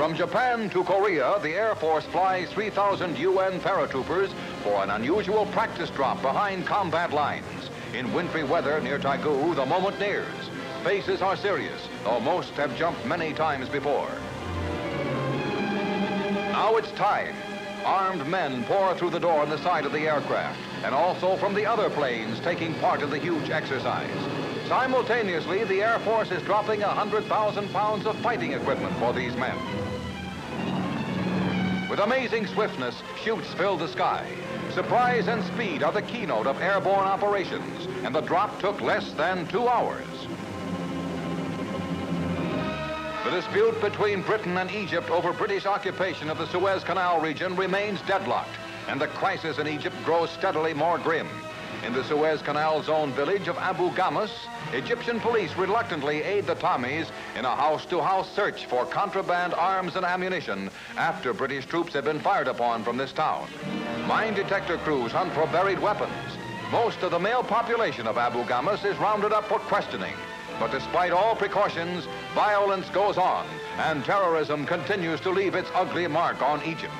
From Japan to Korea, the Air Force flies 3,000 UN paratroopers for an unusual practice drop behind combat lines. In wintry weather near Taegu, the moment nears. Faces are serious, though most have jumped many times before. Now it's time. Armed men pour through the door on the side of the aircraft, and also from the other planes taking part in the huge exercise. Simultaneously, the Air Force is dropping 100,000 pounds of fighting equipment for these men. With amazing swiftness, chutes fill the sky. Surprise and speed are the keynote of airborne operations, and the drop took less than 2 hours. The dispute between Britain and Egypt over British occupation of the Suez Canal region remains deadlocked, and the crisis in Egypt grows steadily more grim. In the Suez Canal zone village of Abu Ghamus, Egyptian police reluctantly aid the Tommies in a house-to-house search for contraband arms and ammunition after British troops have been fired upon from this town. Mine detector crews hunt for buried weapons. Most of the male population of Abu Ghamus is rounded up for questioning. But despite all precautions, violence goes on, and terrorism continues to leave its ugly mark on Egypt.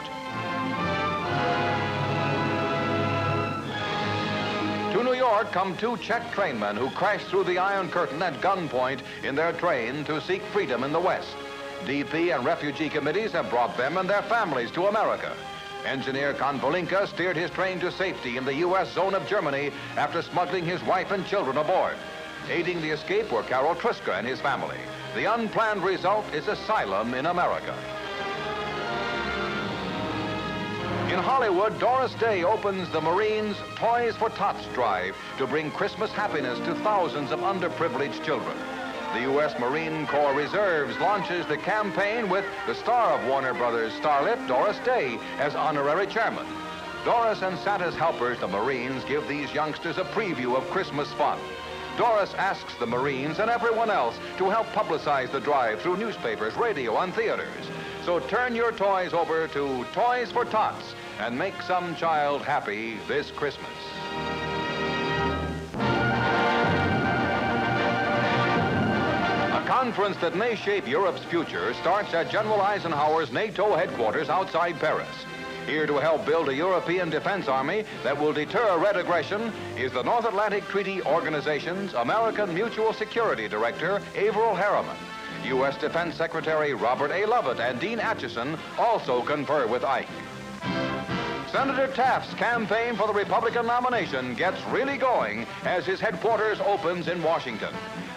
To New York come 2 Czech trainmen who crashed through the Iron Curtain at gunpoint in their train to seek freedom in the West. DP and refugee committees have brought them and their families to America. Engineer Konvalinka steered his train to safety in the U.S. zone of Germany after smuggling his wife and children aboard. Aiding the escape were Karol Truska and his family. The unplanned result is asylum in America. In Hollywood, Doris Day opens the Marines' Toys for Tots drive to bring Christmas happiness to thousands of underprivileged children. The U.S. Marine Corps Reserves launches the campaign with the star of Warner Brothers starlet, Doris Day, as honorary chairman. Doris and Santa's helpers, the Marines, give these youngsters a preview of Christmas fun. Doris asks the Marines and everyone else to help publicize the drive through newspapers, radio, and theaters. So turn your toys over to Toys for Tots and make some child happy this Christmas. A conference that may shape Europe's future starts at General Eisenhower's NATO headquarters outside Paris. Here to help build a European defense army that will deter red aggression is the North Atlantic Treaty Organization's American Mutual Security Director, Averell Harriman. U.S. Defense Secretary Robert A. Lovett and Dean Acheson also confer with Ike. Senator Taft's campaign for the Republican nomination gets really going as his headquarters opens in Washington.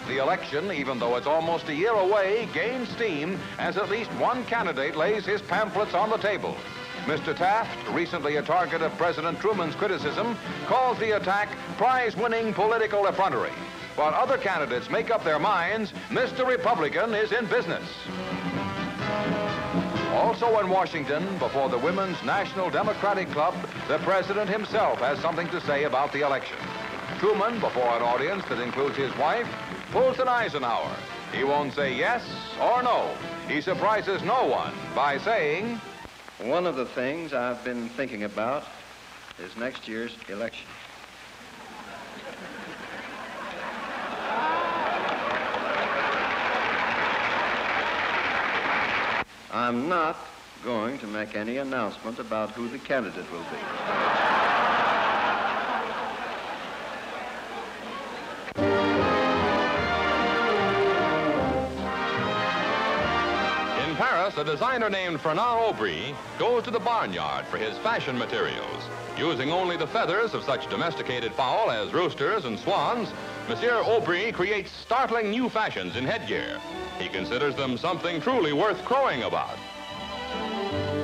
The election, even though it's almost a year away, gains steam as at least one candidate lays his pamphlets on the table. Mr. Taft, recently a target of President Truman's criticism, calls the attack prize-winning political effrontery. While other candidates make up their minds, Mr. Republican is in business. Also in Washington, before the Women's National Democratic Club, the president himself has something to say about the election. Truman, before an audience that includes his wife, pulls an Eisenhower. He won't say yes or no. He surprises no one by saying, one of the things I've been thinking about is next year's election. I'm not going to make any announcement about who the candidate will be. In Paris, a designer named Fernand Aubry goes to the barnyard for his fashion materials. Using only the feathers of such domesticated fowl as roosters and swans, Monsieur Aubry creates startling new fashions in headgear. He considers them something truly worth crowing about.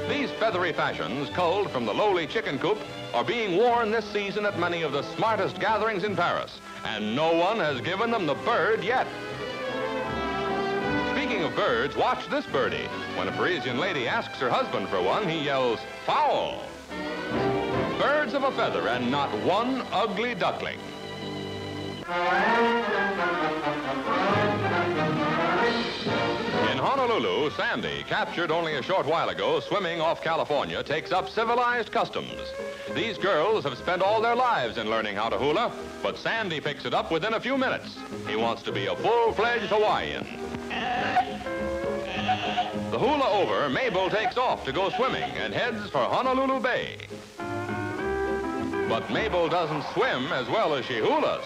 These feathery fashions, culled from the lowly chicken coop, are being worn this season at many of the smartest gatherings in Paris, and no one has given them the bird yet. Speaking of birds, watch this birdie. When a Parisian lady asks her husband for one, he yells, "Fowl!" Birds of a feather and not one ugly duckling. In Honolulu, Sandy, captured only a short while ago swimming off California, takes up civilized customs. These girls have spent all their lives in learning how to hula, but Sandy picks it up within a few minutes. He wants to be a full-fledged Hawaiian. The hula over, Mabel takes off to go swimming and heads for Honolulu Bay. But Mabel doesn't swim as well as she hulas.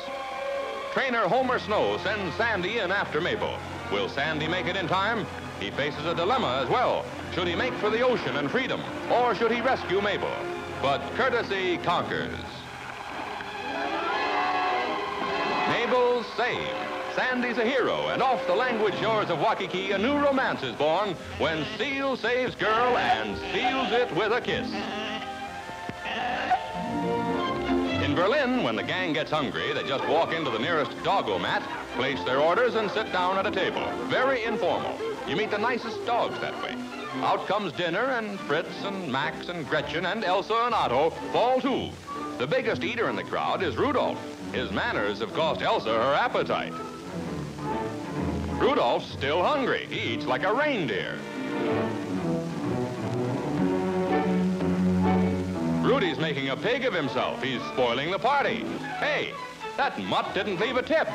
Trainer Homer Snow sends Sandy in after Mabel. Will Sandy make it in time? He faces a dilemma as well. Should he make for the ocean and freedom, or should he rescue Mabel? But courtesy conquers. Mabel's saved. Sandy's a hero, and off the languid shores of Waikiki, a new romance is born when Seal saves girl and seals it with a kiss. In Berlin, when the gang gets hungry, they just walk into the nearest doggo mat, place their orders, and sit down at a table. Very informal. You meet the nicest dogs that way. Out comes dinner, and Fritz and Max and Gretchen and Elsa and Otto fall too. The biggest eater in the crowd is Rudolph. His manners have cost Elsa her appetite. Rudolph's still hungry. He eats like a reindeer. Rudy's making a pig of himself. He's spoiling the party. Hey, that mutt didn't leave a tip.